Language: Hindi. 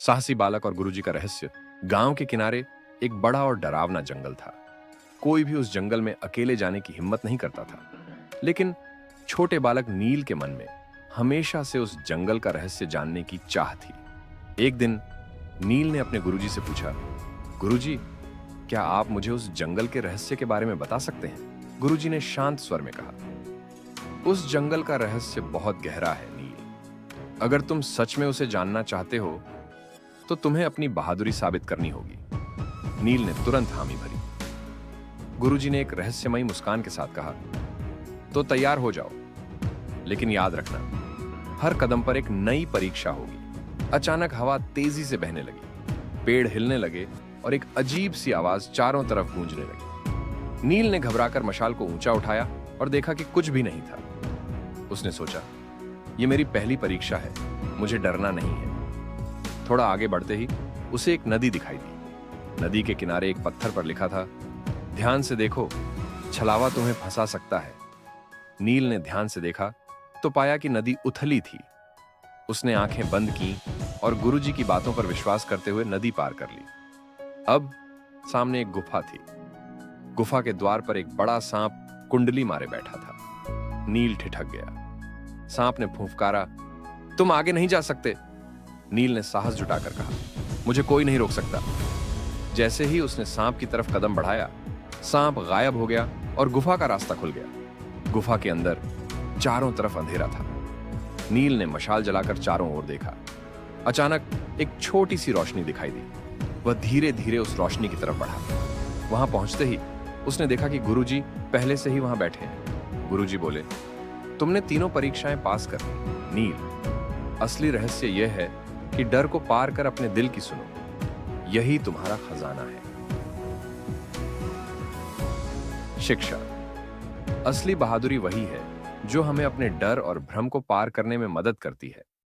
साहसी बालक और गुरुजी का रहस्य। गांव के किनारे एक बड़ा और डरावना जंगल था। कोई भी उस जंगल में अकेले जाने की हिम्मत नहीं करता था। लेकिन छोटे बालक नील के मन में हमेशा से उस जंगल का रहस्य जानने की चाह थी। एक दिन नील ने अपने गुरुजी से पूछा, गुरुजी, क्या आप मुझे उस जंगल के रहस्य के बारे में बता सकते हैं? गुरुजी ने शांत स्वर में कहा, उस जंगल का रहस्य बहुत गहरा है नील। अगर तुम सच में उसे जानना चाहते हो तो तुम्हें अपनी बहादुरी साबित करनी होगी। नील ने तुरंत हामी भरी। गुरुजी ने एक रहस्यमयी मुस्कान के साथ कहा, तो तैयार हो जाओ, लेकिन याद रखना, हर कदम पर एक नई परीक्षा होगी। अचानक हवा तेजी से बहने लगी, पेड़ हिलने लगे और एक अजीब सी आवाज चारों तरफ गूंजने लगी। नील ने घबराकर मशाल को ऊंचा उठाया और देखा कि कुछ भी नहीं था। उसने सोचा, यह मेरी पहली परीक्षा है, मुझे डरना नहीं है। थोड़ा आगे बढ़ते ही उसे एक नदी दिखाई दी। नदी के किनारे एक पत्थर पर लिखा था, ध्यान से देखो, छलावा तुम्हें फंसा सकता है। नील ने ध्यान से देखा तो पाया कि नदी उथली थी। उसने आंखें बंद की और गुरुजी की बातों पर विश्वास करते हुए नदी पार कर ली। अब सामने एक गुफा थी। गुफा के द्वार पर एक बड़ा सांप कुंडली मारे बैठा था। नील ठिठक गया। सांप ने फुफकारा, तुम आगे नहीं जा सकते। नील ने साहस जुटाकर कहा, मुझे कोई नहीं रोक सकता। जैसे ही उसने सांप की तरफ कदम बढ़ाया, सांप गायब हो गया और गुफा का रास्ता खुल गया। गुफा के अंदर चारों तरफ अंधेरा था। नील ने मशाल जलाकर चारों ओर देखा। अचानक एक छोटी सी रोशनी दिखाई दी। वह धीरे धीरे उस रोशनी की तरफ बढ़ा। वहां पहुंचते ही उसने देखा कि गुरुजी पहले से ही वहां बैठे हैं। गुरुजी बोले, तुमने तीनों परीक्षाएं पास कर ली नील। असली रहस्य यह है कि डर को पार कर अपने दिल की सुनो। यही तुम्हारा खजाना है। शिक्षा। असली बहादुरी वही है जो हमें अपने डर और भ्रम को पार करने में मदद करती है।